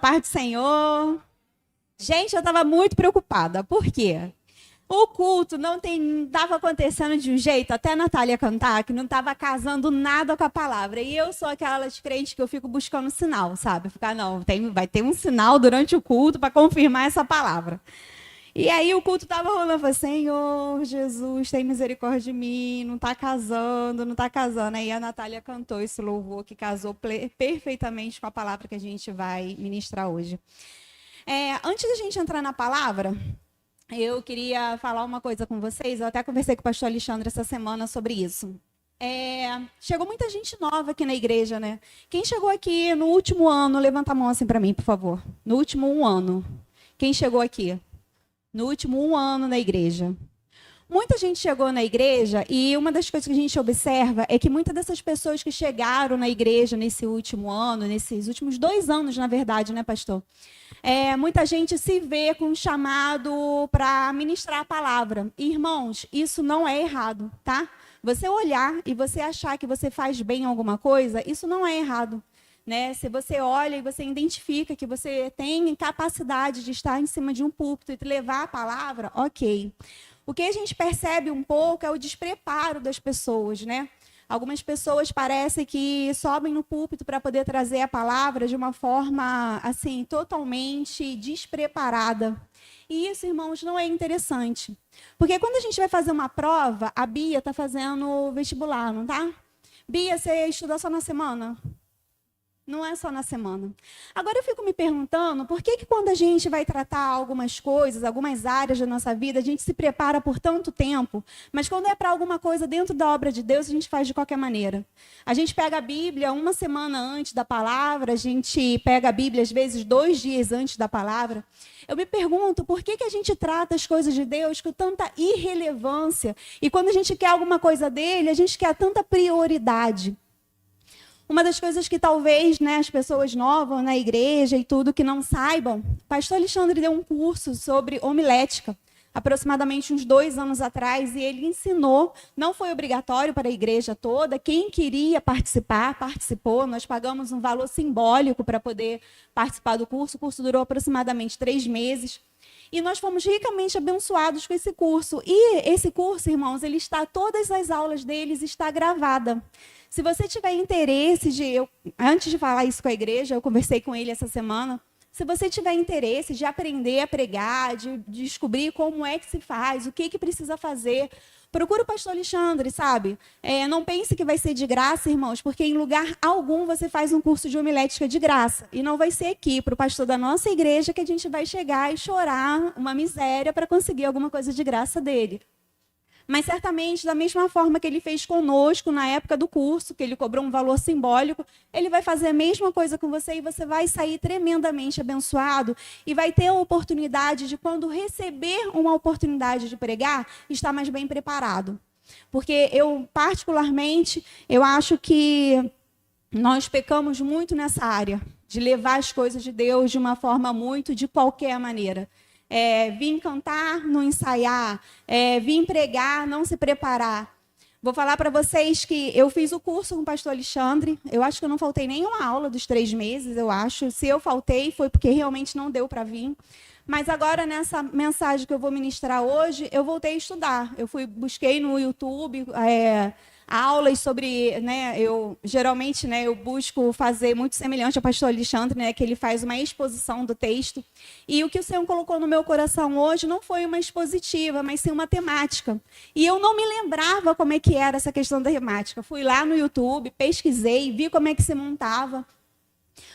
Paz do Senhor. Gente, eu estava muito preocupada. Por quê? O culto não estava acontecendo de um jeito, até a Natália cantar, que não estava casando nada com a palavra. E eu sou aquelas crentes que eu fico buscando sinal, sabe? Ficar, não, vai ter um sinal durante o culto para confirmar essa palavra. E aí o culto estava rolando, eu falei, Senhor Jesus, tem misericórdia de mim, não está casando, não está casando. Aí a Natália cantou esse louvor que casou perfeitamente com a palavra que a gente vai ministrar hoje. Antes da gente entrar na palavra, eu queria falar uma coisa com vocês. Eu até conversei com o pastor Alexandre essa semana sobre isso. Chegou muita gente nova aqui na igreja, né? Quem chegou aqui no último ano, levanta a mão assim para mim, por favor. No último 1 ano. Quem chegou aqui? No último 1 ano na igreja. Muita gente chegou na igreja e uma das coisas que a gente observa é que muitas dessas pessoas que chegaram na igreja nesse último ano, nesses últimos 2 anos, na verdade, né, pastor? Muita gente se vê com um chamado para ministrar a palavra. E, irmãos, isso não é errado, tá? Você olhar e você achar que você faz bem alguma coisa, isso não é errado. Né? Se você olha e você identifica que você tem capacidade de estar em cima de um púlpito e levar a palavra, ok. O que a gente percebe um pouco é o despreparo das pessoas, né? Algumas pessoas parecem que sobem no púlpito para poder trazer a palavra de uma forma, assim, totalmente despreparada. E isso, irmãos, não é interessante. Porque quando a gente vai fazer uma prova, a Bia está fazendo vestibular, não tá? Bia, você estudou só na semana? Não é só na semana. Agora eu fico me perguntando por que quando a gente vai tratar algumas coisas, algumas áreas da nossa vida, a gente se prepara por tanto tempo, mas quando é para alguma coisa dentro da obra de Deus, a gente faz de qualquer maneira. A gente pega a Bíblia 1 semana antes da palavra, a gente pega a Bíblia às vezes 2 dias antes da palavra. Eu me pergunto por que a gente trata as coisas de Deus com tanta irrelevância e quando a gente quer alguma coisa dele, a gente quer tanta prioridade. Uma das coisas que talvez, né, as pessoas novas na igreja e tudo que não saibam, o pastor Alexandre deu um curso sobre homilética, aproximadamente uns 2 anos atrás, e ele ensinou, não foi obrigatório para a igreja toda, quem queria participar, participou, nós pagamos um valor simbólico para poder participar do curso, o curso durou aproximadamente 3 meses, e nós fomos ricamente abençoados com esse curso. E esse curso, irmãos, todas as aulas deles está gravada. Se você tiver interesse antes de falar isso com a igreja, eu conversei com ele essa semana, se você tiver interesse de aprender a pregar, de descobrir como é que se faz, o que precisa fazer, procura o pastor Alexandre, sabe? Não pense que vai ser de graça, irmãos, porque em lugar algum você faz um curso de homilética de graça. E não vai ser aqui, para o pastor da nossa igreja, que a gente vai chegar e chorar uma miséria para conseguir alguma coisa de graça dele. Mas certamente, da mesma forma que ele fez conosco na época do curso, que ele cobrou um valor simbólico, ele vai fazer a mesma coisa com você e você vai sair tremendamente abençoado e vai ter a oportunidade de, quando receber uma oportunidade de pregar, estar mais bem preparado. Porque particularmente, eu acho que nós pecamos muito nessa área, de levar as coisas de Deus de uma forma muito de qualquer maneira. Vim cantar, não ensaiar, vim pregar, não se preparar. Vou falar para vocês que eu fiz o curso com o pastor Alexandre, eu acho que eu não faltei nenhuma aula dos 3 meses, eu acho. Se eu faltei, foi porque realmente não deu para vir. Mas agora, nessa mensagem que eu vou ministrar hoje, eu voltei a estudar. Busquei no YouTube aulas sobre, né, geralmente, né, eu busco fazer muito semelhante ao pastor Alexandre, né, que ele faz uma exposição do texto. E o que o Senhor colocou no meu coração hoje não foi uma expositiva, mas sim uma temática. E eu não me lembrava como é que era essa questão da temática. Fui lá no YouTube, pesquisei, vi como é que se montava.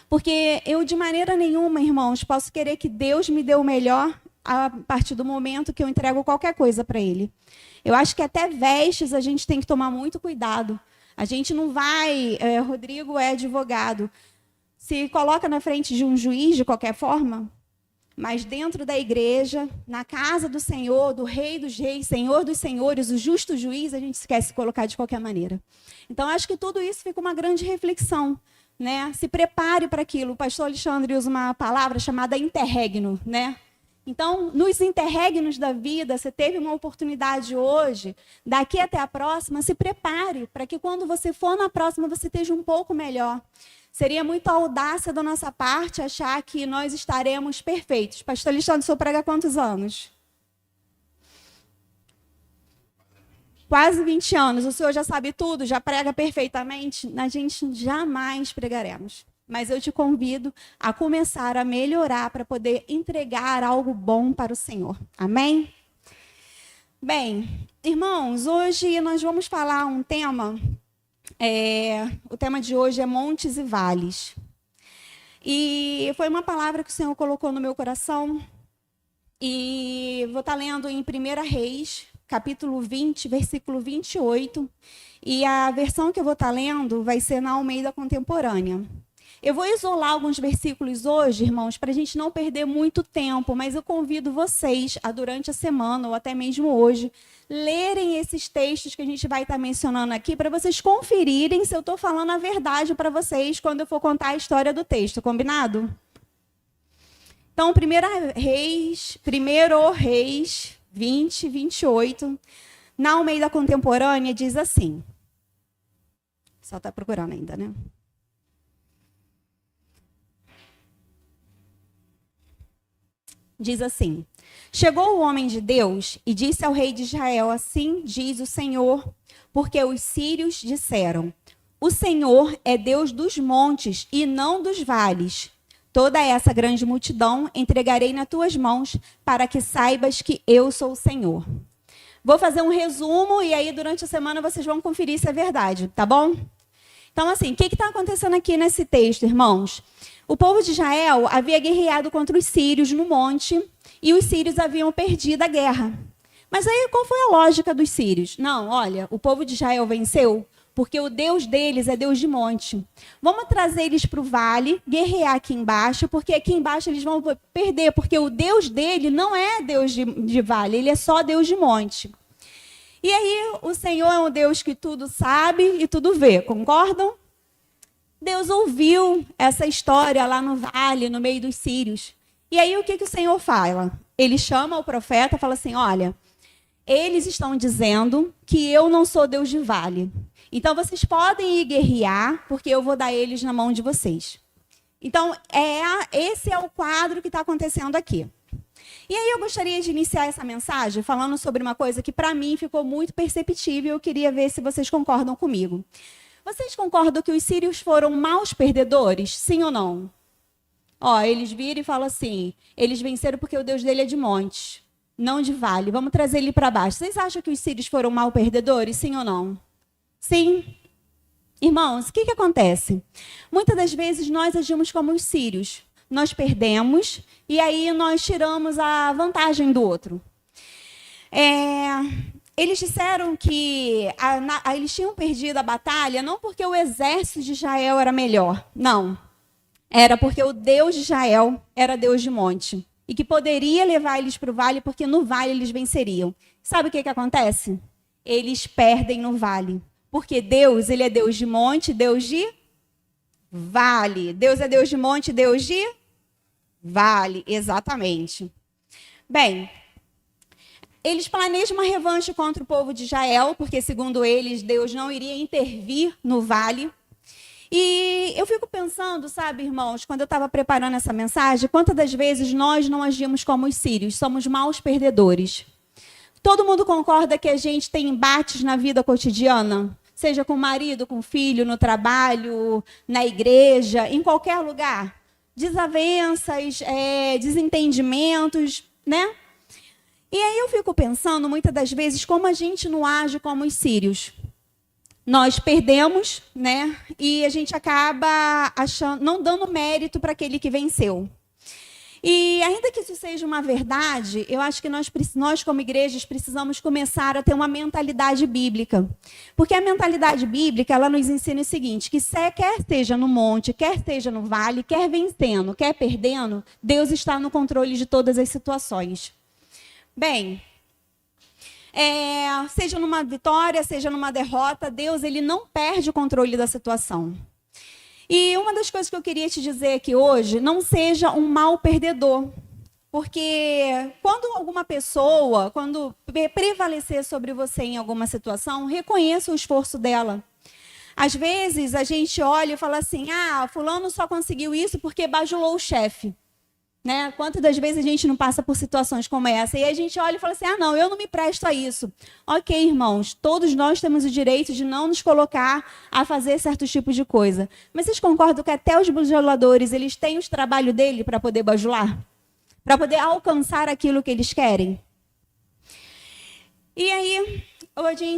Porque eu, de maneira nenhuma, irmãos, posso querer que Deus me dê o melhor a partir do momento que eu entrego qualquer coisa para Ele. Eu acho que até vestes a gente tem que tomar muito cuidado. A gente não vai... Rodrigo é advogado. Se coloca na frente de um juiz de qualquer forma, mas dentro da igreja, na casa do Senhor, do Rei dos Reis, Senhor dos Senhores, o justo juiz, a gente esquece de colocar de qualquer maneira. Então, acho que tudo isso fica uma grande reflexão. Né? Se prepare para aquilo. O pastor Alexandre usa uma palavra chamada interregno, né? Então, nos interregnos da vida, você teve uma oportunidade hoje, daqui até a próxima, se prepare para que quando você for na próxima, você esteja um pouco melhor. Seria muita audácia da nossa parte achar que nós estaremos perfeitos. Pastor Alexandre, o senhor prega há quantos anos? Quase 20 anos. O senhor já sabe tudo, já prega perfeitamente? A gente jamais pregaremos. Mas eu te convido a começar a melhorar para poder entregar algo bom para o Senhor. Amém? Bem, irmãos, hoje nós vamos falar um tema. O tema de hoje é Montes e Vales. E foi uma palavra que o Senhor colocou no meu coração. E vou estar lendo em 1 Reis, capítulo 20, versículo 28. E a versão que eu vou estar lendo vai ser na Almeida Contemporânea. Eu vou isolar alguns versículos hoje, irmãos, para a gente não perder muito tempo, mas eu convido vocês a, durante a semana, ou até mesmo hoje, lerem esses textos que a gente vai estar mencionando aqui, para vocês conferirem se eu estou falando a verdade para vocês quando eu for contar a história do texto, combinado? Então, 1 Reis 20, 28, na Almeida Contemporânea, diz assim. Só está procurando ainda, né? Diz assim: chegou o homem de Deus e disse ao rei de Israel: assim diz o Senhor, porque os sírios disseram: o Senhor é Deus dos montes e não dos vales. Toda essa grande multidão entregarei nas tuas mãos, para que saibas que eu sou o Senhor. Vou fazer um resumo e aí durante a semana vocês vão conferir se é verdade, tá bom? Então, assim, o que está acontecendo aqui nesse texto, irmãos? O povo de Israel havia guerreado contra os sírios no monte e os sírios haviam perdido a guerra. Mas aí qual foi a lógica dos sírios? Não, olha, o povo de Israel venceu porque o Deus deles é Deus de monte. Vamos trazer eles para o vale, guerrear aqui embaixo, porque aqui embaixo eles vão perder, porque o Deus dele não é Deus de vale, ele é só Deus de monte. E aí o Senhor é um Deus que tudo sabe e tudo vê, concordam? Deus ouviu essa história lá no vale, no meio dos sírios. E aí o que o Senhor fala? Ele chama o profeta e fala assim, olha, eles estão dizendo que eu não sou Deus de vale. Então vocês podem ir guerrear, porque eu vou dar eles na mão de vocês. Então esse é o quadro que está acontecendo aqui. E aí eu gostaria de iniciar essa mensagem falando sobre uma coisa que para mim ficou muito perceptível e eu queria ver se vocês concordam comigo. Vocês concordam que os sírios foram maus perdedores? Sim ou não? Ó, eles viram e falam assim, eles venceram porque o Deus dele é de monte, não de vale. Vamos trazer ele para baixo. Vocês acham que os sírios foram maus perdedores? Sim ou não? Sim. Irmãos, o que acontece? Muitas das vezes nós agimos como os sírios. Nós perdemos e aí nós tiramos a vantagem do outro. Eles disseram que eles tinham perdido a batalha não porque o exército de Israel era melhor, não. Era porque o Deus de Israel era Deus de monte e que poderia levar eles para o vale porque no vale eles venceriam. Sabe o que acontece? Eles perdem no vale, porque Deus, ele é Deus de monte, Deus de vale. Deus é Deus de monte, Deus de vale, exatamente. Bem, eles planejam uma revanche contra o povo de Israel, porque, segundo eles, Deus não iria intervir no vale. E eu fico pensando, sabe, irmãos, quando eu estava preparando essa mensagem, quantas das vezes nós não agimos como os sírios, somos maus perdedores. Todo mundo concorda que a gente tem embates na vida cotidiana? Seja com o marido, com o filho, no trabalho, na igreja, em qualquer lugar. Desavenças, desentendimentos, né? E aí eu fico pensando, muitas das vezes, como a gente não age como os sírios. Nós perdemos, né? E a gente acaba não dando mérito para aquele que venceu. E ainda que isso seja uma verdade, eu acho que nós como igrejas, precisamos começar a ter uma mentalidade bíblica. Porque a mentalidade bíblica, ela nos ensina o seguinte, que quer seja no monte, quer seja no vale, quer vencendo, quer perdendo, Deus está no controle de todas as situações. Bem, seja numa vitória, seja numa derrota, Deus ele não perde o controle da situação. E uma das coisas que eu queria te dizer aqui hoje, não seja um mau perdedor. Porque quando alguma pessoa, quando prevalecer sobre você em alguma situação, reconheça o esforço dela. Às vezes a gente olha e fala assim, fulano só conseguiu isso porque bajulou o chefe. Né? Quantas das vezes a gente não passa por situações como essa? E a gente olha e fala assim, não, eu não me presto a isso. Ok, irmãos, todos nós temos o direito de não nos colocar a fazer certos tipos de coisa. Mas vocês concordam que até os bajuladores, eles têm o trabalho dele para poder bajular? Para poder alcançar aquilo que eles querem? E aí,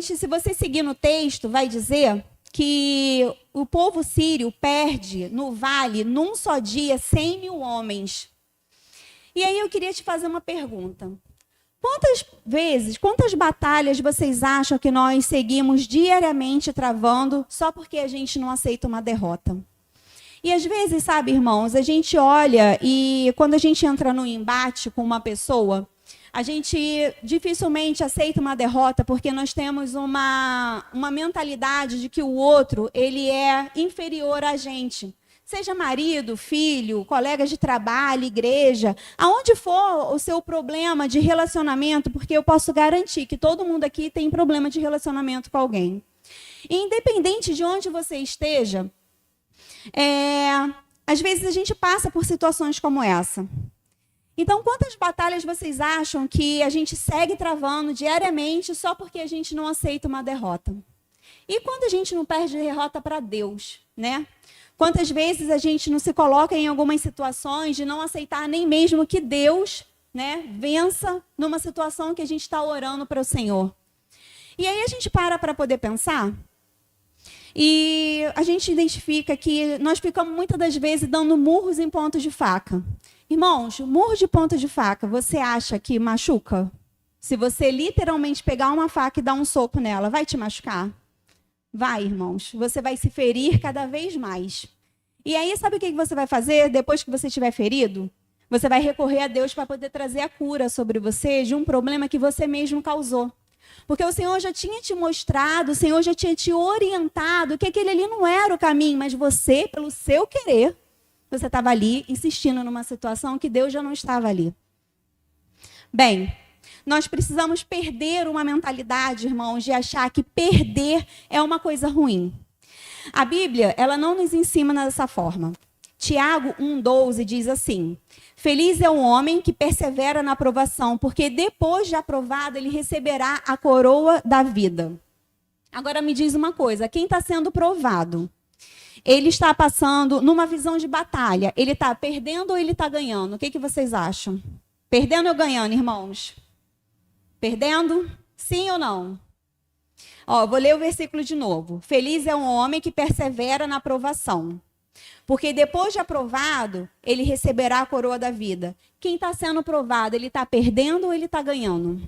se você seguir no texto, vai dizer que o povo sírio perde no vale, num só dia, 100 mil homens. E aí eu queria te fazer uma pergunta. Quantas batalhas vocês acham que nós seguimos diariamente travando só porque a gente não aceita uma derrota? E às vezes, sabe, irmãos, a gente olha e quando a gente entra num embate com uma pessoa, a gente dificilmente aceita uma derrota porque nós temos uma mentalidade de que o outro ele é inferior a gente. Seja marido, filho, colegas de trabalho, igreja, aonde for o seu problema de relacionamento, porque eu posso garantir que todo mundo aqui tem problema de relacionamento com alguém. E independente de onde você esteja, às vezes a gente passa por situações como essa. Então, quantas batalhas vocês acham que a gente segue travando diariamente só porque a gente não aceita uma derrota? E quando a gente não perde derrota para Deus, né? Quantas vezes a gente não se coloca em algumas situações de não aceitar nem mesmo que Deus, né, vença numa situação que a gente está orando para o Senhor? E aí a gente para poder pensar e a gente identifica que nós ficamos muitas das vezes dando murros em pontos de faca. Irmãos, murro de ponta de faca, você acha que machuca? Se você literalmente pegar uma faca e dar um soco nela, vai te machucar? Vai, irmãos. Você vai se ferir cada vez mais. E aí, sabe o que você vai fazer depois que você estiver ferido? Você vai recorrer a Deus para poder trazer a cura sobre você de um problema que você mesmo causou. Porque o Senhor já tinha te mostrado, o Senhor já tinha te orientado que aquele ali não era o caminho, mas você, pelo seu querer, você estava ali insistindo numa situação que Deus já não estava ali. Bem, nós precisamos perder uma mentalidade, irmãos, de achar que perder é uma coisa ruim. A Bíblia, ela não nos ensina dessa forma. Tiago 1,12 diz assim: feliz é o homem que persevera na aprovação, porque depois de aprovado ele receberá a coroa da vida. Agora me diz uma coisa, quem está sendo provado? Ele está passando numa visão de batalha. Ele está perdendo ou ele está ganhando? O que vocês acham? Perdendo ou ganhando, irmãos? Perdendo? Sim ou não? Vou ler o versículo de novo. Feliz é um homem que persevera na aprovação, porque depois de aprovado, ele receberá a coroa da vida. Quem está sendo provado, ele está perdendo ou ele está ganhando?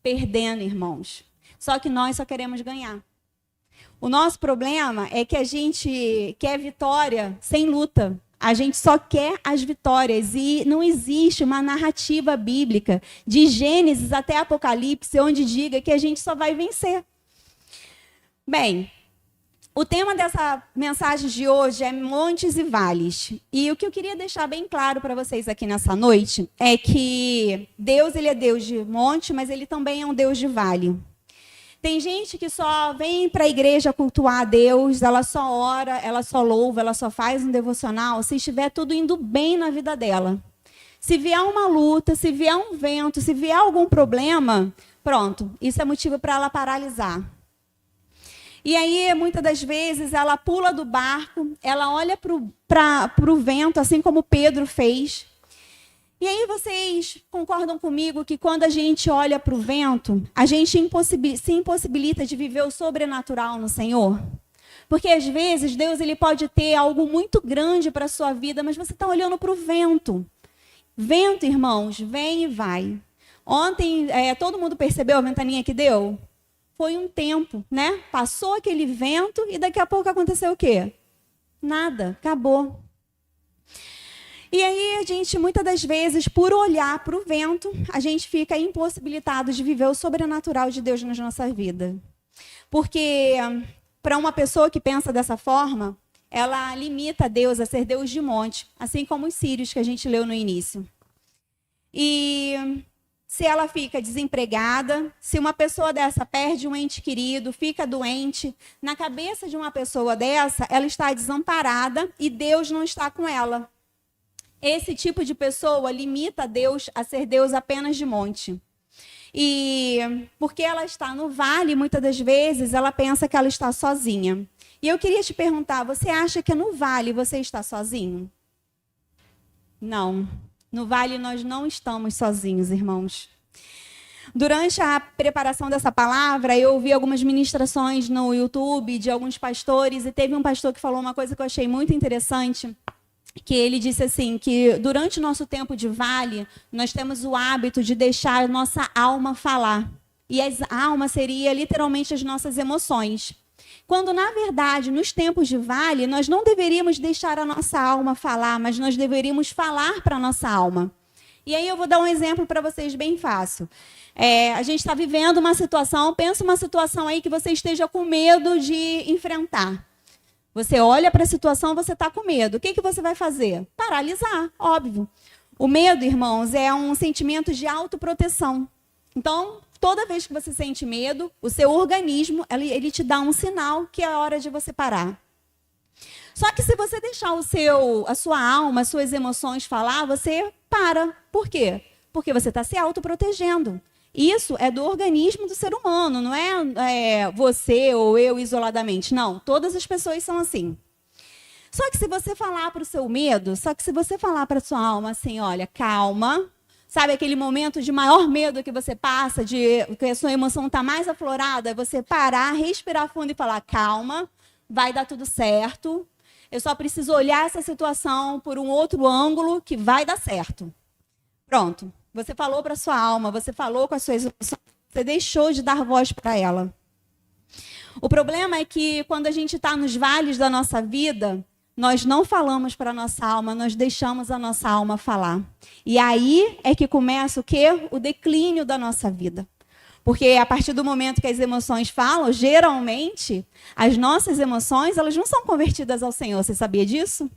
Perdendo, irmãos. Só que nós só queremos ganhar. O nosso problema é que a gente quer vitória sem luta. A gente só quer as vitórias e não existe uma narrativa bíblica de Gênesis até Apocalipse onde diga que a gente só vai vencer. Bem, o tema dessa mensagem de hoje é montes e vales. E o que eu queria deixar bem claro para vocês aqui nessa noite é que Deus, ele é Deus de monte, mas ele também é um Deus de vale. Tem gente que só vem para a igreja cultuar a Deus, ela só ora, ela só louva, ela só faz um devocional se estiver tudo indo bem na vida dela. Se vier uma luta, se vier um vento, se vier algum problema, pronto, isso é motivo para ela paralisar. E aí, muitas das vezes, ela pula do barco, ela olha para o vento, assim como Pedro fez. E aí vocês concordam comigo que quando a gente olha para o vento, a gente se impossibilita de viver o sobrenatural no Senhor? Porque às vezes Deus ele pode ter algo muito grande para a sua vida, mas você está olhando para o vento. Vento, irmãos, vem e vai. Ontem, todo mundo percebeu a ventaninha que deu? Foi um tempo, né? Passou aquele vento e daqui a pouco aconteceu o quê? Nada, acabou. E aí, a gente, muitas das vezes, por olhar para o vento, a gente fica impossibilitado de viver o sobrenatural de Deus na nossa vida. Porque, para uma pessoa que pensa dessa forma, ela limita Deus a ser Deus de monte, assim como os sírios que a gente leu no início. E se ela fica desempregada, se uma pessoa dessa perde um ente querido, fica doente, na cabeça de uma pessoa dessa, ela está desamparada e Deus não está com ela. Esse tipo de pessoa limita Deus a ser Deus apenas de monte. E porque ela está no vale, muitas das vezes, ela pensa que ela está sozinha. E eu queria te perguntar, você acha que no vale você está sozinho? Não. No vale nós não estamos sozinhos, irmãos. Durante a preparação dessa palavra, eu ouvi algumas ministrações no YouTube de alguns pastores e teve um pastor que falou uma coisa que eu achei muito interessante, que ele disse assim, que durante o nosso tempo de vale, nós temos o hábito de deixar a nossa alma falar. E a alma seria literalmente as nossas emoções. Quando, na verdade, nos tempos de vale, nós não deveríamos deixar a nossa alma falar, mas nós deveríamos falar para a nossa alma. E aí eu vou dar um exemplo para vocês bem fácil. A gente está vivendo uma situação, pensa uma situação aí que você esteja com medo de enfrentar. Você olha para a situação, você está com medo. O que você vai fazer? Paralisar, óbvio. O medo, irmãos, é um sentimento de autoproteção. Então, toda vez que você sente medo, o seu organismo, ele te dá um sinal que é hora de você parar. Só que se você deixar a sua alma, as suas emoções falar, você para. Por quê? Porque você está se autoprotegendo. Isso é do organismo do ser humano, não é você ou eu isoladamente. Não, todas as pessoas são assim. Só que se você falar para o seu medo, se você falar para a sua alma assim, olha, calma, sabe aquele momento de maior medo que você passa, que a sua emoção está mais aflorada, você parar, respirar fundo e falar, calma, vai dar tudo certo. Eu só preciso olhar essa situação por um outro ângulo que vai dar certo. Pronto. Você falou para a sua alma, você falou com as suas emoções, você deixou de dar voz para ela. O problema é que quando a gente está nos vales da nossa vida, nós não falamos para a nossa alma, nós deixamos a nossa alma falar. E aí é que começa o quê? O declínio da nossa vida. Porque a partir do momento que as emoções falam, geralmente, as nossas emoções, elas não são convertidas ao Senhor. Você sabia disso?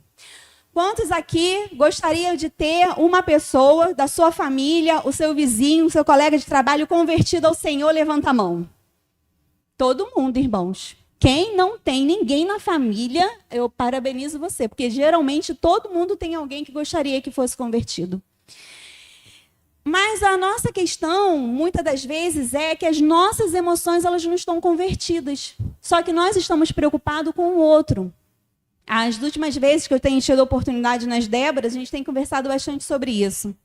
Quantos aqui gostariam de ter uma pessoa da sua família, o seu vizinho, o seu colega de trabalho convertido ao Senhor? Levanta a mão. Todo mundo, irmãos. Quem não tem ninguém na família, eu parabenizo você, porque geralmente todo mundo tem alguém que gostaria que fosse convertido. Mas a nossa questão, muitas das vezes, é que as nossas emoções elas não estão convertidas. Só que nós estamos preocupados com o outro. As últimas vezes que eu tenho tido a oportunidade nas Déboras, a gente tem conversado bastante sobre isso.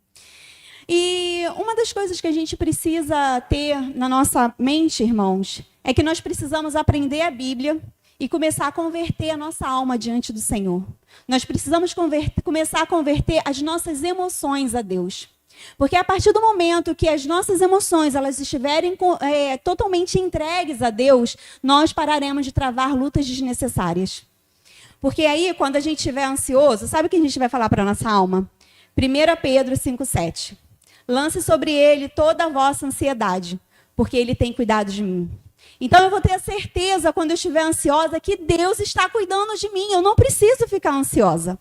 E uma das coisas que a gente precisa ter na nossa mente, irmãos, é que nós precisamos aprender a Bíblia e começar a converter a nossa alma diante do Senhor. Nós precisamos começar a converter as nossas emoções a Deus. Porque a partir do momento que as nossas emoções elas estiverem totalmente entregues a Deus, nós pararemos de travar lutas desnecessárias. Porque aí, quando a gente estiver ansioso, sabe o que a gente vai falar para a nossa alma? 1 Pedro 5,7. Lance sobre ele toda a vossa ansiedade, porque ele tem cuidado de mim. Então, eu vou ter a certeza, quando eu estiver ansiosa, que Deus está cuidando de mim. Eu não preciso ficar ansiosa.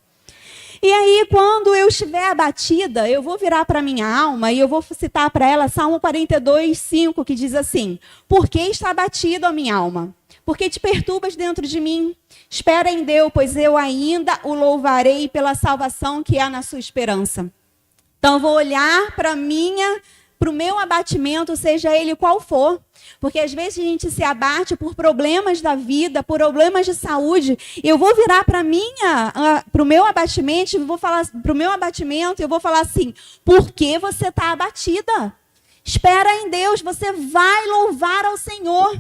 E aí, quando eu estiver abatida, eu vou virar para a minha alma e eu vou citar para ela Salmo 42:5, que diz assim: por que está abatida a minha alma? Por que te perturbas dentro de mim? Espera em Deus, pois eu ainda o louvarei pela salvação que há na sua esperança. Então, eu vou olhar para o meu abatimento, seja ele qual for. Porque às vezes a gente se abate por problemas da vida, por problemas de saúde. Eu vou virar para o meu abatimento, eu vou falar assim: por que você está abatida? Espera em Deus, você vai louvar ao Senhor.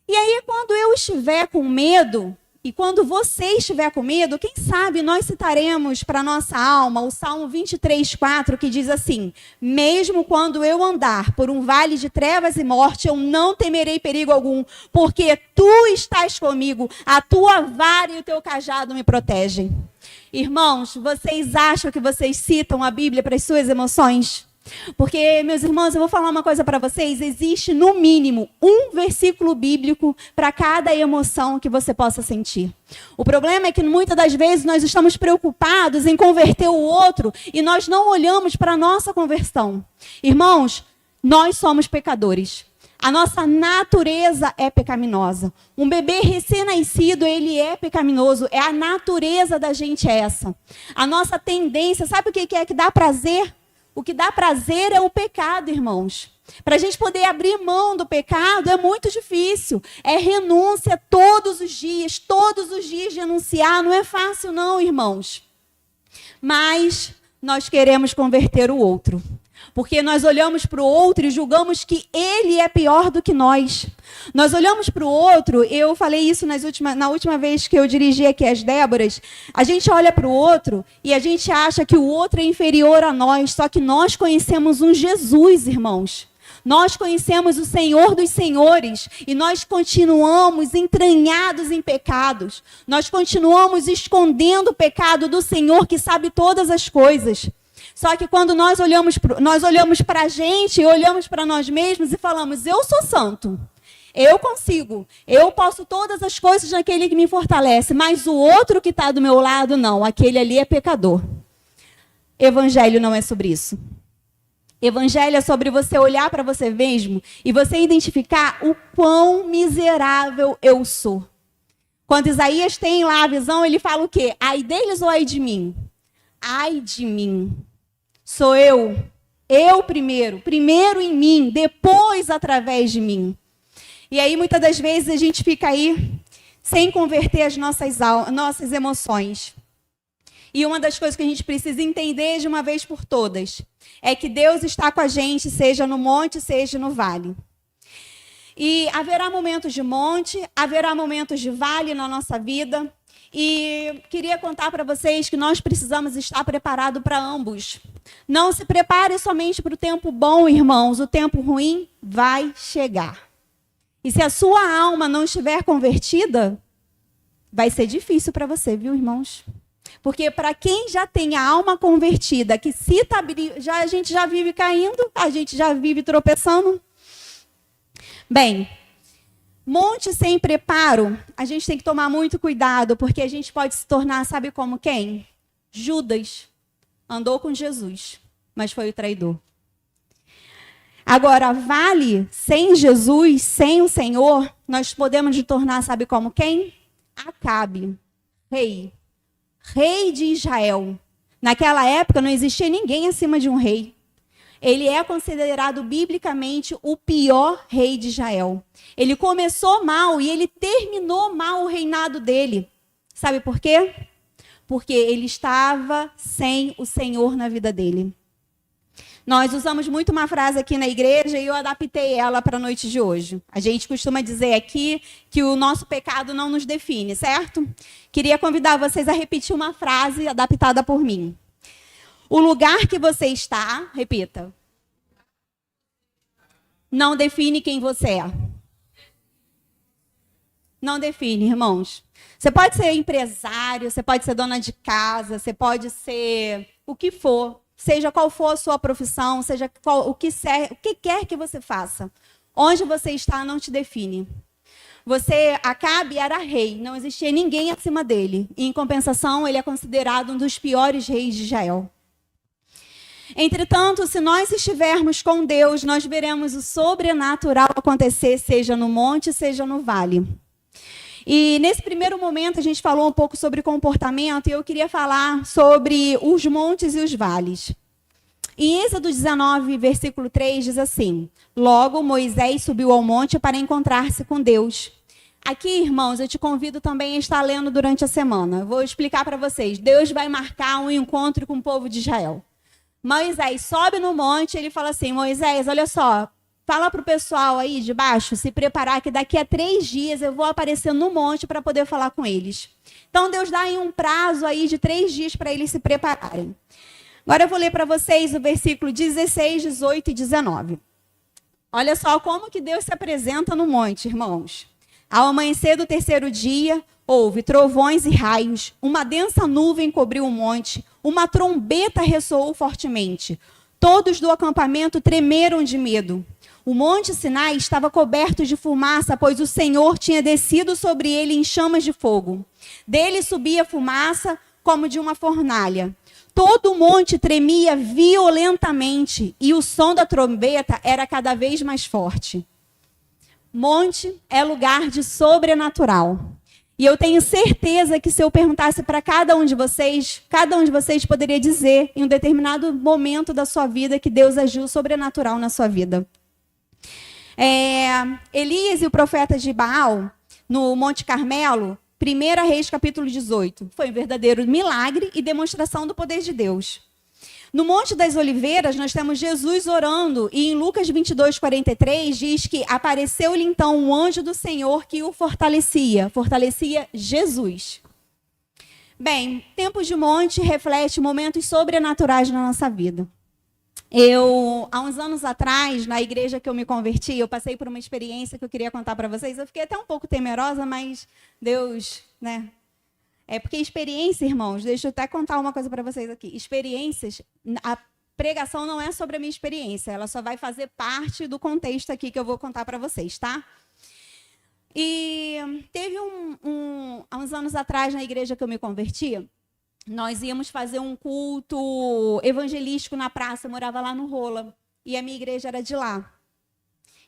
E aí, quando eu estiver com medo, e quando você estiver com medo, quem sabe nós citaremos para a nossa alma o Salmo 23:4, que diz assim: mesmo quando eu andar por um vale de trevas e morte, eu não temerei perigo algum, porque tu estás comigo, a tua vara e o teu cajado me protegem. Irmãos, vocês acham que vocês citam a Bíblia para as suas emoções? Porque, meus irmãos, eu vou falar uma coisa para vocês, existe no mínimo um versículo bíblico para cada emoção que você possa sentir. O problema é que muitas das vezes nós estamos preocupados em converter o outro e nós não olhamos para a nossa conversão. Irmãos, nós somos pecadores. A nossa natureza é pecaminosa. Um bebê recém-nascido, ele é pecaminoso. É a natureza da gente essa. A nossa tendência, sabe o que é que dá prazer? O que dá prazer é o pecado, irmãos. Para a gente poder abrir mão do pecado é muito difícil. É renúncia todos os dias de renunciar. Não é fácil não, irmãos. Mas nós queremos converter o outro. Porque nós olhamos para o outro e julgamos que ele é pior do que nós. Nós olhamos para o outro, eu falei isso na última vez que eu dirigi aqui as Déboras, a gente olha para o outro e a gente acha que o outro é inferior a nós, só que nós conhecemos um Jesus, irmãos. Nós conhecemos o Senhor dos Senhores e nós continuamos entranhados em pecados. Nós continuamos escondendo o pecado do Senhor que sabe todas as coisas. Só que quando nós olhamos para a gente, olhamos para nós mesmos e falamos, eu sou santo, eu consigo, eu posso todas as coisas naquele que me fortalece, mas o outro que está do meu lado, não, aquele ali é pecador. Evangelho não é sobre isso. Evangelho é sobre você olhar para você mesmo e você identificar o quão miserável eu sou. Quando Isaías tem lá a visão, ele fala o quê? Ai deles ou ai de mim? Ai de mim. Sou eu primeiro em mim, depois através de mim. E aí, muitas das vezes, a gente fica aí sem converter as nossas emoções. E uma das coisas que a gente precisa entender de uma vez por todas é que Deus está com a gente, seja no monte, seja no vale. E haverá momentos de monte, haverá momentos de vale na nossa vida. E queria contar para vocês que nós precisamos estar preparados para ambos. Não se prepare somente para o tempo bom, irmãos. O tempo ruim vai chegar. E se a sua alma não estiver convertida, vai ser difícil para você, viu, irmãos? Porque para quem já tem a alma convertida, que se a gente já vive caindo, a gente já vive tropeçando. Bem, monte sem preparo, a gente tem que tomar muito cuidado, porque a gente pode se tornar, sabe como quem? Judas andou com Jesus, mas foi o traidor. Agora, vale sem Jesus, sem o Senhor, nós podemos nos tornar, sabe como quem? Acabe, rei de Israel. Naquela época não existia ninguém acima de um rei. Ele é considerado biblicamente o pior rei de Israel. Ele começou mal e ele terminou mal o reinado dele. Sabe por quê? Porque ele estava sem o Senhor na vida dele. Nós usamos muito uma frase aqui na igreja e eu adaptei ela para a noite de hoje. A gente costuma dizer aqui que o nosso pecado não nos define, certo? Queria convidar vocês a repetir uma frase adaptada por mim. O lugar que você está, repita, não define quem você é. Não define, irmãos. Você pode ser empresário, você pode ser dona de casa, você pode ser o que for, seja qual for a sua profissão, seja o que quer que você faça. Onde você está não te define. Acabe era rei, não existia ninguém acima dele. E, em compensação, ele é considerado um dos piores reis de Israel. Entretanto, se nós estivermos com Deus, nós veremos o sobrenatural acontecer, seja no monte, seja no vale. E nesse primeiro momento a gente falou um pouco sobre comportamento e eu queria falar sobre os montes e os vales. Em Êxodo 19, versículo 3, diz assim: Logo Moisés subiu ao monte para encontrar-se com Deus. Aqui, irmãos, eu te convido também a estar lendo durante a semana. Vou explicar para vocês. Deus vai marcar um encontro com o povo de Israel. Moisés sobe no monte e ele fala assim: Moisés, olha só, fala para o pessoal aí de baixo se preparar que daqui a 3 dias eu vou aparecer no monte para poder falar com eles. Então Deus dá aí um prazo aí de 3 dias para eles se prepararem. Agora eu vou ler para vocês o versículo 16, 18 e 19. Olha só como que Deus se apresenta no monte, irmãos. Ao amanhecer do 3º dia, houve trovões e raios, uma densa nuvem cobriu o monte, uma trombeta ressoou fortemente. Todos do acampamento tremeram de medo. O monte Sinai estava coberto de fumaça, pois o Senhor tinha descido sobre ele em chamas de fogo. Dele subia fumaça como de uma fornalha. Todo o monte tremia violentamente e o som da trombeta era cada vez mais forte. Monte é lugar de sobrenatural. E eu tenho certeza que se eu perguntasse para cada um de vocês poderia dizer em um determinado momento da sua vida que Deus agiu sobrenatural na sua vida. Elias e o profeta de Baal, no Monte Carmelo, 1 Reis capítulo 18, foi um verdadeiro milagre e demonstração do poder de Deus. No Monte das Oliveiras, nós temos Jesus orando, e em Lucas 22, 43, diz que apareceu-lhe então um anjo do Senhor que o fortalecia Jesus. Bem, tempos de monte reflete momentos sobrenaturais na nossa vida. Há uns anos atrás, na igreja que eu me converti, eu passei por uma experiência que eu queria contar para vocês. Eu fiquei até um pouco temerosa, mas Deus, né? Porque experiência, irmãos, deixa eu até contar uma coisa para vocês aqui. Experiências, a pregação não é sobre a minha experiência, ela só vai fazer parte do contexto aqui que eu vou contar para vocês, tá? E teve há uns anos atrás, na igreja que eu me converti, nós íamos fazer um culto evangelístico na praça, eu morava lá no Rola, e a minha igreja era de lá.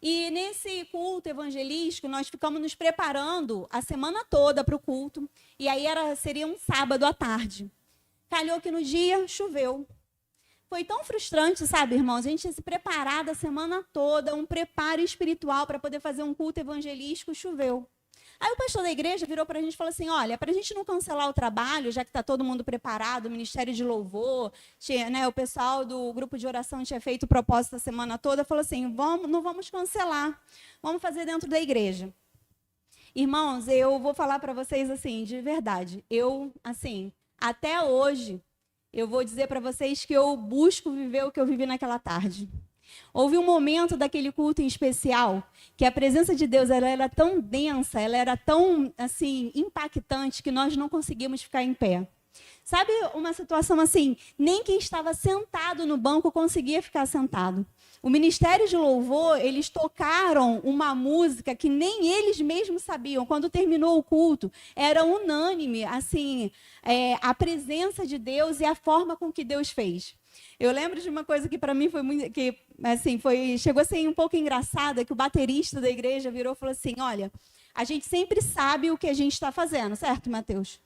E nesse culto evangelístico, nós ficamos nos preparando a semana toda para o culto, e aí seria um sábado à tarde. Calhou que no dia choveu. Foi tão frustrante, sabe, irmãos? A gente tinha se preparado a semana toda, um preparo espiritual para poder fazer um culto evangelístico, choveu. Aí o pastor da igreja virou para a gente e falou assim, olha, para a gente não cancelar o trabalho, já que está todo mundo preparado, o ministério de louvor, o pessoal do grupo de oração tinha feito o propósito a semana toda, falou assim, não vamos cancelar, vamos fazer dentro da igreja. Irmãos, eu vou falar para vocês assim, de verdade, até hoje, eu vou dizer para vocês que eu busco viver o que eu vivi naquela tarde. Houve um momento daquele culto em especial que a presença de Deus ela era tão densa, ela era tão impactante que nós não conseguimos ficar em pé. Sabe uma situação assim, nem quem estava sentado no banco conseguia ficar sentado. O Ministério de Louvor, eles tocaram uma música que nem eles mesmos sabiam. Quando terminou o culto, era unânime, a presença de Deus e a forma com que Deus fez. Eu lembro de uma coisa que para mim foi muito, chegou a ser um pouco engraçada, que o baterista da igreja virou e falou assim, olha, a gente sempre sabe o que a gente está fazendo, certo, Mateus?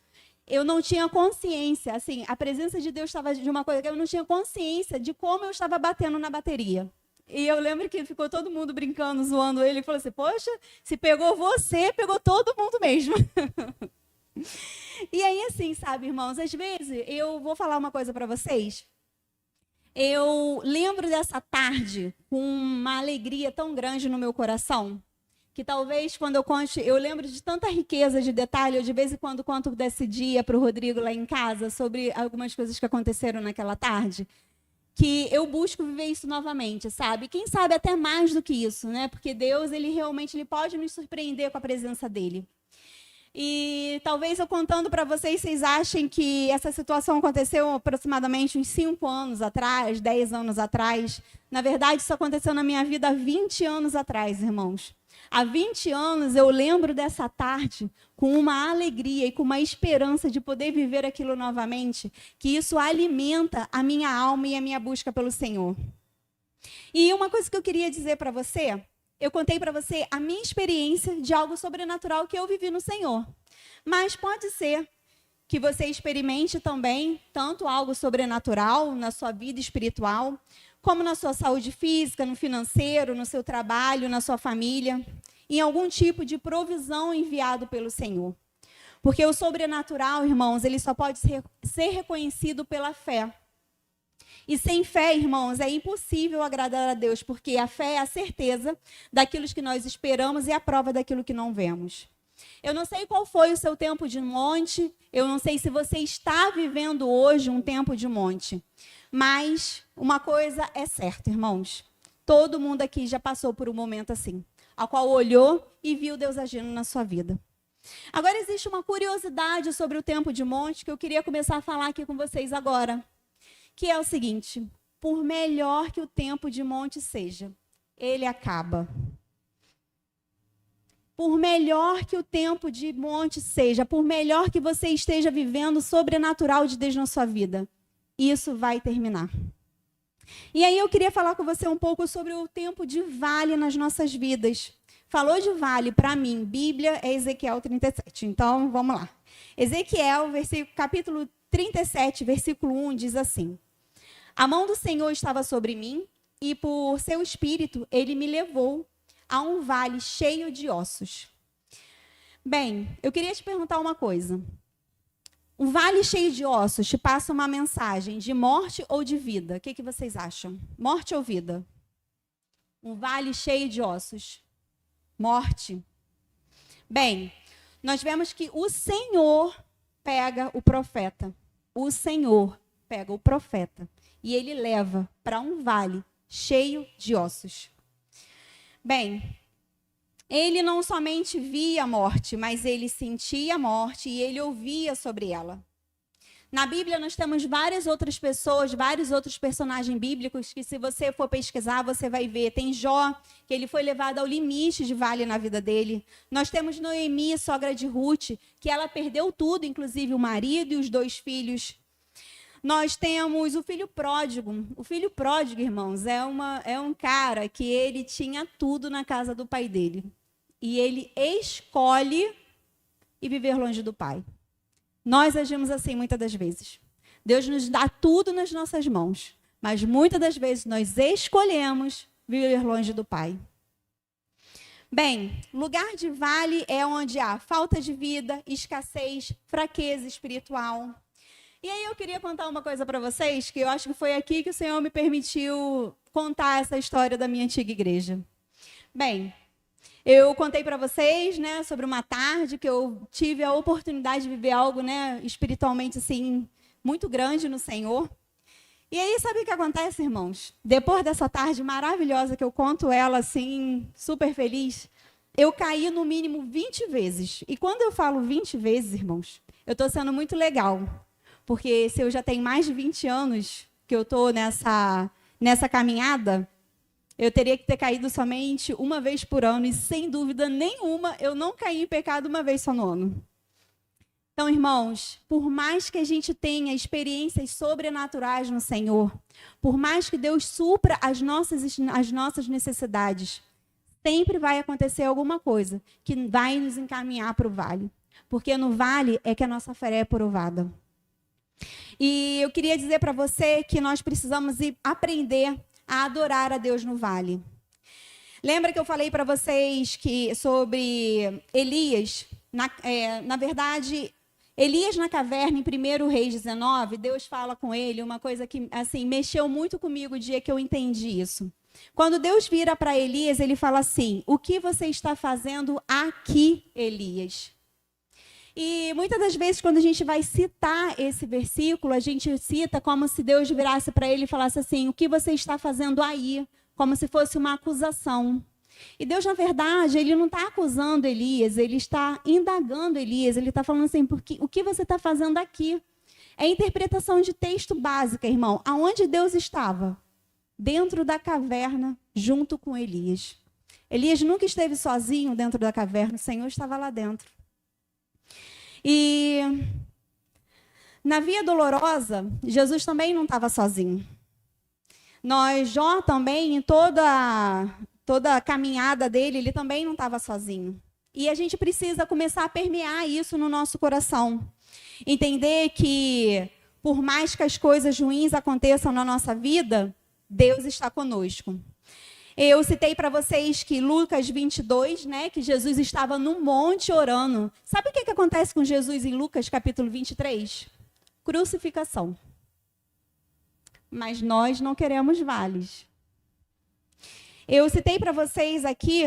Eu não tinha consciência, a presença de Deus estava de uma coisa que eu não tinha consciência de como eu estava batendo na bateria. E eu lembro que ficou todo mundo brincando, zoando ele, e falou assim, poxa, se pegou você, pegou todo mundo mesmo. E aí, sabe, irmãos, às vezes, eu vou falar uma coisa para vocês. Eu lembro dessa tarde com uma alegria tão grande no meu coração, que talvez quando eu conte, eu lembro de tanta riqueza de detalhe, eu de vez em quando conto desse dia para o Rodrigo lá em casa, sobre algumas coisas que aconteceram naquela tarde, que eu busco viver isso novamente, sabe? Quem sabe até mais do que isso, né? Porque Deus, ele realmente pode nos surpreender com a presença dele. E talvez eu contando para vocês, vocês achem que essa situação aconteceu aproximadamente uns 5 anos atrás, 10 anos atrás. Na verdade, isso aconteceu na minha vida há 20 anos atrás, irmãos. Há 20 anos eu lembro dessa tarde com uma alegria e com uma esperança de poder viver aquilo novamente, que isso alimenta a minha alma e a minha busca pelo Senhor. E uma coisa que eu queria dizer para você, eu contei para você a minha experiência de algo sobrenatural que eu vivi no Senhor. Mas pode ser que você experimente também tanto algo sobrenatural na sua vida espiritual, como na sua saúde física, no financeiro, no seu trabalho, na sua família, em algum tipo de provisão enviado pelo Senhor. Porque o sobrenatural, irmãos, ele só pode ser reconhecido pela fé. E sem fé, irmãos, é impossível agradar a Deus, porque a fé é a certeza daquilo que nós esperamos e a prova daquilo que não vemos. Eu não sei qual foi o seu tempo de monte, eu não sei se você está vivendo hoje um tempo de monte, mas uma coisa é certa, irmãos, todo mundo aqui já passou por um momento assim, ao qual olhou e viu Deus agindo na sua vida. Agora existe uma curiosidade sobre o tempo de monte que eu queria começar a falar aqui com vocês agora, que é o seguinte: por melhor que o tempo de monte seja, ele acaba. Por melhor que o tempo de monte seja, por melhor que você esteja vivendo o sobrenatural de Deus na sua vida, isso vai terminar. E aí eu queria falar com você um pouco sobre o tempo de vale nas nossas vidas. Falou de vale, para mim, Bíblia é Ezequiel 37. Então, vamos lá. Ezequiel, capítulo 37, versículo 1, diz assim: A mão do Senhor estava sobre mim, e por seu espírito ele me levou a um vale cheio de ossos. Bem, eu queria te perguntar uma coisa. Um vale cheio de ossos te passa uma mensagem de morte ou de vida? O que vocês acham? Morte ou vida? Um vale cheio de ossos. Morte. Bem, nós vemos que o Senhor pega o profeta. O Senhor pega o profeta e ele leva para um vale cheio de ossos. Bem, ele não somente via a morte, mas ele sentia a morte e ele ouvia sobre ela. Na Bíblia nós temos várias outras pessoas, vários outros personagens bíblicos que, se você for pesquisar, você vai ver. Tem Jó, que ele foi levado ao limite de vale na vida dele. Nós temos Noemi, sogra de Ruth, que ela perdeu tudo, inclusive o marido e os 2 filhos. Nós temos o filho pródigo. O filho pródigo, irmãos, é um cara que ele tinha tudo na casa do pai dele. E ele escolhe ir viver longe do pai. Nós agimos assim muitas das vezes. Deus nos dá tudo nas nossas mãos, mas muitas das vezes nós escolhemos viver longe do pai. Bem, lugar de vale é onde há falta de vida, escassez, fraqueza espiritual. E aí eu queria contar uma coisa para vocês, que eu acho que foi aqui que o Senhor me permitiu contar essa história da minha antiga igreja. Bem, eu contei para vocês, né, sobre uma tarde que eu tive a oportunidade de viver algo, né, espiritualmente assim, muito grande no Senhor. E aí, sabe o que acontece, irmãos? Depois dessa tarde maravilhosa que eu conto ela assim, super feliz, eu caí no mínimo 20 vezes. E quando eu falo 20 vezes, irmãos, eu estou sendo muito legal. Porque se eu já tenho mais de 20 anos que eu estou nessa caminhada, eu teria que ter caído somente uma vez por ano. E, sem dúvida nenhuma, eu não caí em pecado uma vez só no ano. Então, irmãos, por mais que a gente tenha experiências sobrenaturais no Senhor, por mais que Deus supra as nossas necessidades, sempre vai acontecer alguma coisa que vai nos encaminhar para o vale. Porque no vale é que a nossa fé é provada. E eu queria dizer para você que nós precisamos aprender a adorar a Deus no vale. Lembra que eu falei para vocês sobre Elias? Na verdade, Elias na caverna, em 1 Reis 19, Deus fala com ele uma coisa que assim, mexeu muito comigo o dia que eu entendi isso. Quando Deus vira para Elias, ele fala assim: o que você está fazendo aqui, Elias? E muitas das vezes, quando a gente vai citar esse versículo, a gente cita como se Deus virasse para ele e falasse assim: o que você está fazendo aí? Como se fosse uma acusação. E Deus, na verdade, ele não está acusando Elias, ele está indagando Elias, ele está falando assim: o que você está fazendo aqui? É interpretação de texto básica, irmão. Aonde Deus estava? Dentro da caverna, junto com Elias. Elias nunca esteve sozinho dentro da caverna, o Senhor estava lá dentro. E na Via Dolorosa, Jesus também não estava sozinho. Jó também, em toda a caminhada dele, ele também não estava sozinho. E a gente precisa começar a permear isso no nosso coração. Entender que, por mais que as coisas ruins aconteçam na nossa vida, Deus está conosco. Eu citei para vocês que Lucas 22, né, que Jesus estava no monte orando. Sabe o que acontece com Jesus em Lucas capítulo 23? Crucificação. Mas nós não queremos vales. Eu citei para vocês aqui,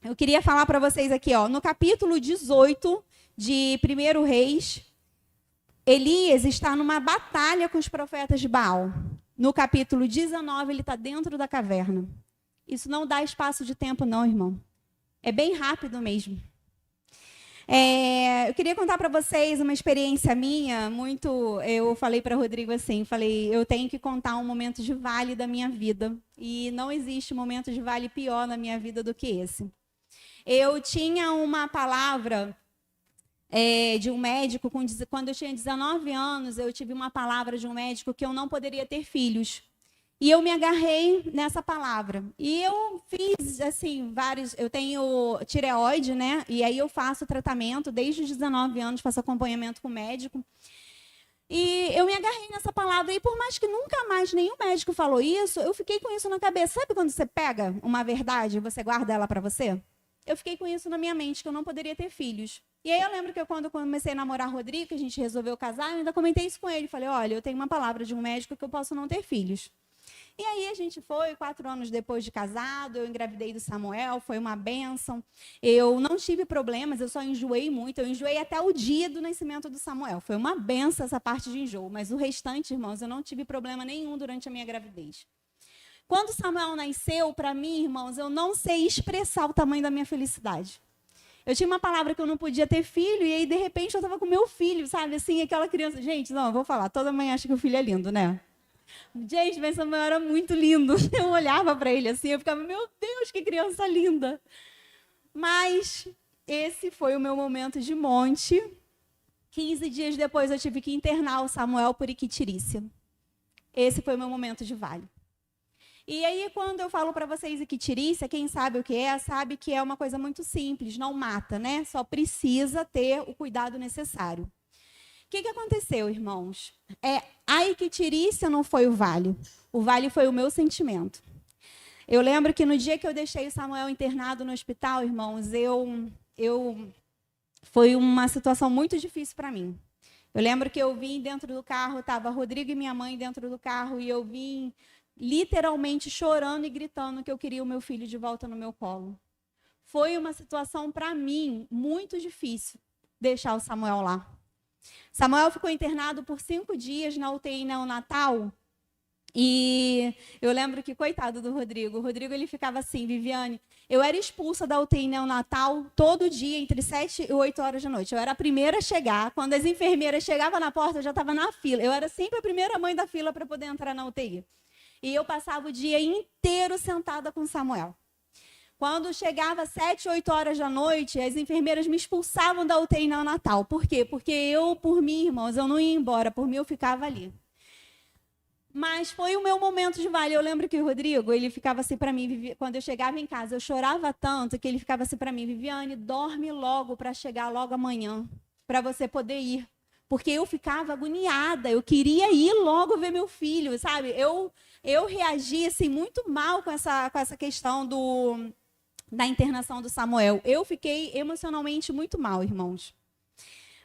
eu queria falar para vocês aqui, no capítulo 18 de 1 Reis, Elias está numa batalha com os profetas de Baal. No capítulo 19, ele está dentro da caverna. Isso não dá espaço de tempo, não, irmão. É bem rápido mesmo. Eu queria contar para vocês uma experiência minha, eu falei para Rodrigo assim, eu tenho que contar um momento de vale da minha vida, e não existe momento de vale pior na minha vida do que esse. Eu tinha uma palavra de um médico, quando eu tinha 19 anos, eu tive uma palavra de um médico que eu não poderia ter filhos. E eu me agarrei nessa palavra. E eu fiz, assim, eu tenho tireoide, né? E aí eu faço tratamento desde os 19 anos, faço acompanhamento com o médico. E eu me agarrei nessa palavra. E por mais que nunca mais nenhum médico falou isso, eu fiquei com isso na cabeça. Sabe quando você pega uma verdade e você guarda ela para você? Eu fiquei com isso na minha mente, que eu não poderia ter filhos. E aí eu lembro que quando eu comecei a namorar o Rodrigo, que a gente resolveu casar, eu ainda comentei isso com ele. Falei, olha, eu tenho uma palavra de um médico que eu posso não ter filhos. E aí a gente foi, 4 anos depois de casado, eu engravidei do Samuel, foi uma bênção. Eu não tive problemas, eu só enjoei muito. Eu enjoei até o dia do nascimento do Samuel. Foi uma bênção essa parte de enjoo, mas o restante, irmãos, eu não tive problema nenhum durante a minha gravidez. Quando Samuel nasceu, para mim, irmãos, eu não sei expressar o tamanho da minha felicidade. Eu tinha uma palavra que eu não podia ter filho, e aí, de repente, eu estava com meu filho, sabe? Assim, aquela criança... Gente, não, eu vou falar, toda mãe acha que o filho é lindo, né? Gente, mas Samuel era muito lindo. Eu olhava para ele assim, eu ficava, meu Deus, que criança linda. Mas esse foi o meu momento de monte. 15 dias depois eu tive que internar o Samuel por ictirícia. Esse foi o meu momento de vale. E aí, quando eu falo para vocês ictirícia, quem sabe o que é, sabe que é uma coisa muito simples, não mata, né? Só precisa ter o cuidado necessário. O que aconteceu, irmãos? A ictirícia não foi o vale foi o meu sentimento. Eu lembro que no dia que eu deixei o Samuel internado no hospital, irmãos, foi uma situação muito difícil para mim. Eu lembro que eu vim dentro do carro, estava Rodrigo e minha mãe dentro do carro, e eu vim literalmente chorando e gritando que eu queria o meu filho de volta no meu colo. Foi uma situação, para mim, muito difícil deixar o Samuel lá. Samuel ficou internado por 5 dias na UTI neonatal. E eu lembro que, coitado do Rodrigo, o Rodrigo ele ficava assim, Viviane, eu era expulsa da UTI neonatal todo dia, entre 7 e 8 horas da noite. Eu era a primeira a chegar. Quando as enfermeiras chegavam na porta, eu já estava na fila. Eu era sempre a primeira mãe da fila para poder entrar na UTI. E eu passava o dia inteiro sentada com Samuel. Quando chegava 7, 8 horas da noite, as enfermeiras me expulsavam da UTI neonatal. Por quê? Porque eu, por mim, irmãos, eu não ia embora. Por mim, eu ficava ali. Mas foi o meu momento de vale. Eu lembro que o Rodrigo, ele ficava assim para mim, quando eu chegava em casa, eu chorava tanto que ele ficava assim para mim, Viviane, dorme logo para chegar logo amanhã, para você poder ir. Porque eu ficava agoniada, eu queria ir logo ver meu filho, sabe? Eu reagia assim, muito mal com essa questão da internação do Samuel. Eu fiquei emocionalmente muito mal, irmãos.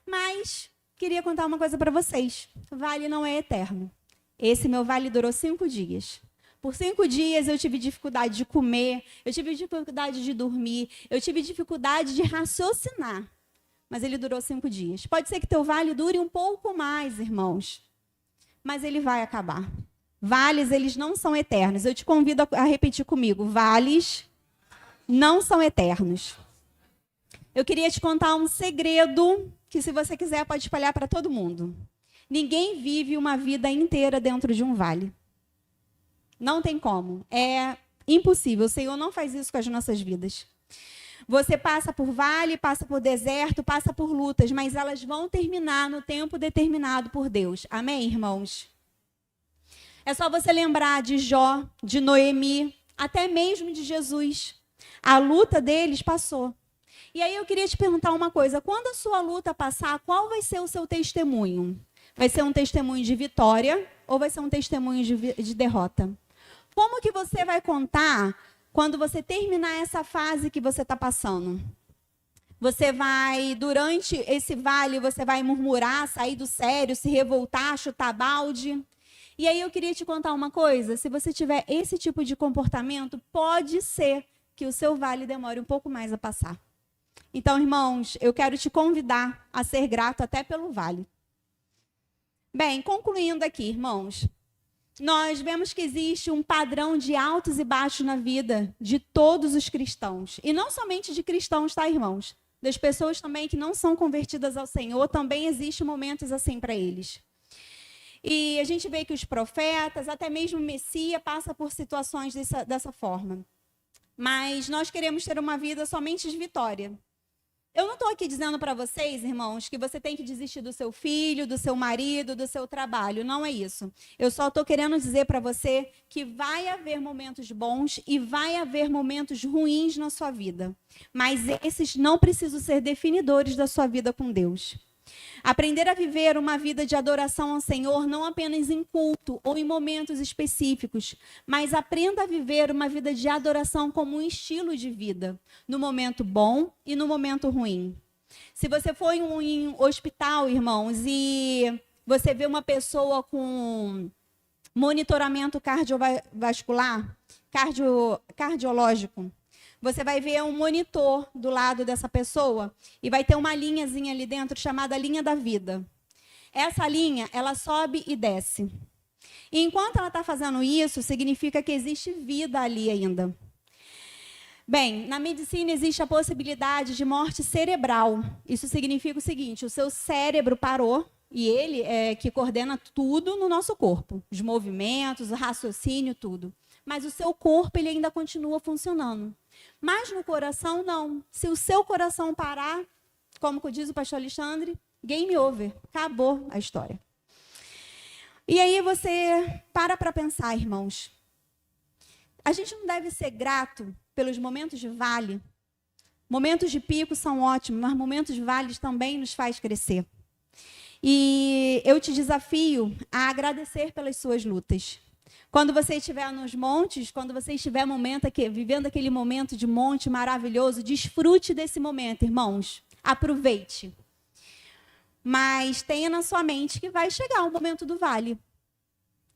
Mas queria contar uma coisa para vocês. Vale não é eterno. Esse meu vale durou 5 dias. Por 5 dias eu tive dificuldade de comer, eu tive dificuldade de dormir, eu tive dificuldade de raciocinar. Mas ele durou 5 dias. Pode ser que teu vale dure um pouco mais, irmãos. Mas ele vai acabar. Vales, eles não são eternos. Eu te convido a repetir comigo. Vales não são eternos. Eu queria te contar um segredo que, se você quiser, pode espalhar para todo mundo. Ninguém vive uma vida inteira dentro de um vale. Não tem como. É impossível. O Senhor não faz isso com as nossas vidas. Você passa por vale, passa por deserto, passa por lutas, mas elas vão terminar no tempo determinado por Deus. Amém, irmãos? É só você lembrar de Jó, de Noemi, até mesmo de Jesus. A luta deles passou. E aí eu queria te perguntar uma coisa. Quando a sua luta passar, qual vai ser o seu testemunho? Vai ser um testemunho de vitória ou vai ser um testemunho de derrota? Como que você vai contar quando você terminar essa fase que você está passando? Você vai, durante esse vale, você vai murmurar, sair do sério, se revoltar, chutar balde? E aí eu queria te contar uma coisa. Se você tiver esse tipo de comportamento, pode ser que o seu vale demore um pouco mais a passar. Então, irmãos, eu quero te convidar a ser grato até pelo vale. Bem, concluindo aqui, irmãos, nós vemos que existe um padrão de altos e baixos na vida de todos os cristãos. E não somente de cristãos, tá, irmãos? das pessoas também que não são convertidas ao Senhor, também existem momentos assim para eles. E a gente vê que os profetas, até mesmo o Messias, passa por situações dessa forma. Mas nós queremos ter uma vida somente de vitória. Eu não estou aqui dizendo para vocês, irmãos, que você tem que desistir do seu filho, do seu marido, do seu trabalho. Não é isso. Eu só estou querendo dizer para você que vai haver momentos bons e vai haver momentos ruins na sua vida. Mas esses não precisam ser definidores da sua vida com Deus. Aprender a viver uma vida de adoração ao Senhor não apenas em culto ou em momentos específicos, mas aprenda a viver uma vida de adoração como um estilo de vida, no momento bom e no momento ruim. Se você for em um hospital, irmãos, e você vê uma pessoa com monitoramento cardiovascular, cardiológico, você vai ver um monitor do lado dessa pessoa e vai ter uma linhazinha ali dentro chamada linha da vida. Essa linha, ela sobe e desce. E enquanto ela está fazendo isso, significa que existe vida ali ainda. Bem, na medicina existe a possibilidade de morte cerebral. Isso significa o seguinte, o seu cérebro parou, e ele é que coordena tudo no nosso corpo. Os movimentos, o raciocínio, tudo. Mas o seu corpo ele ainda continua funcionando. Mas no coração, não. Se o seu coração parar, como diz o pastor Alexandre, game over. Acabou a história. E aí você para pensar, irmãos. A gente não deve ser grato pelos momentos de vale. Momentos de pico são ótimos, mas momentos de vale também nos faz crescer. E eu te desafio a agradecer pelas suas lutas. Quando você estiver nos montes, quando você estiver vivendo aquele momento de monte maravilhoso, desfrute desse momento, irmãos. Aproveite. Mas tenha na sua mente que vai chegar o momento do vale.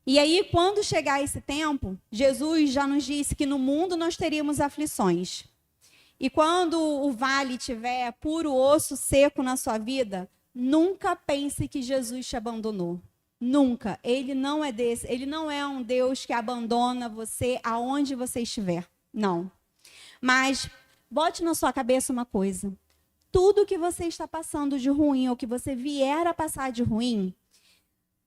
E aí, quando chegar esse tempo, Jesus já nos disse que no mundo nós teríamos aflições. E quando o vale tiver puro osso seco na sua vida, nunca pense que Jesus te abandonou. Nunca. Ele não é desse. Ele não é um Deus que abandona você aonde você estiver. Não. Mas bote na sua cabeça uma coisa. Tudo que você está passando de ruim ou que você vier a passar de ruim,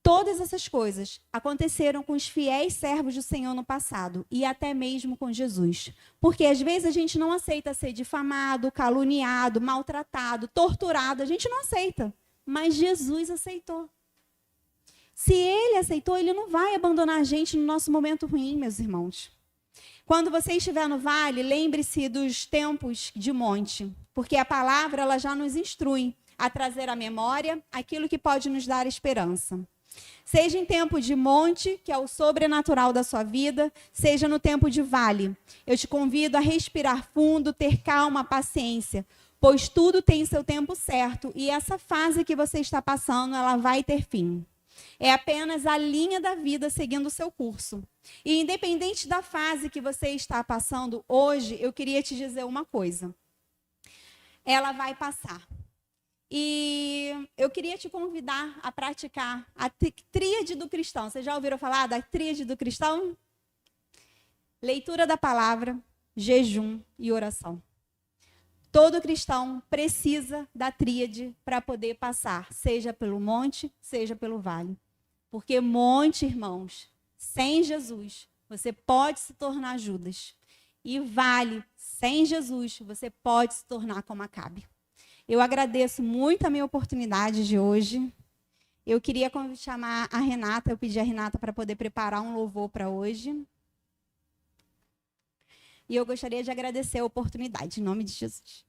todas essas coisas aconteceram com os fiéis servos do Senhor no passado e até mesmo com Jesus. Porque às vezes a gente não aceita ser difamado, caluniado, maltratado, torturado. A gente não aceita. Mas Jesus aceitou. Se ele aceitou, ele não vai abandonar a gente no nosso momento ruim, meus irmãos. Quando você estiver no vale, lembre-se dos tempos de monte, porque a palavra ela já nos instrui a trazer à memória aquilo que pode nos dar esperança. Seja em tempo de monte, que é o sobrenatural da sua vida, seja no tempo de vale. Eu te convido a respirar fundo, ter calma, paciência, pois tudo tem seu tempo certo e essa fase que você está passando, ela vai ter fim. É apenas a linha da vida seguindo o seu curso. E independente da fase que você está passando hoje, eu queria te dizer uma coisa. Ela vai passar. E eu queria te convidar a praticar a tríade do cristão. Vocês já ouviram falar da tríade do cristão? Leitura da palavra, jejum e oração. Todo cristão precisa da tríade para poder passar, seja pelo monte, seja pelo vale. Porque monte, irmãos, sem Jesus, você pode se tornar Judas. E vale, sem Jesus, você pode se tornar como Acabe. Eu agradeço muito a minha oportunidade de hoje. Eu queria chamar a Renata, eu pedi a Renata para poder preparar um louvor para hoje. E eu gostaria de agradecer a oportunidade, em nome de Jesus.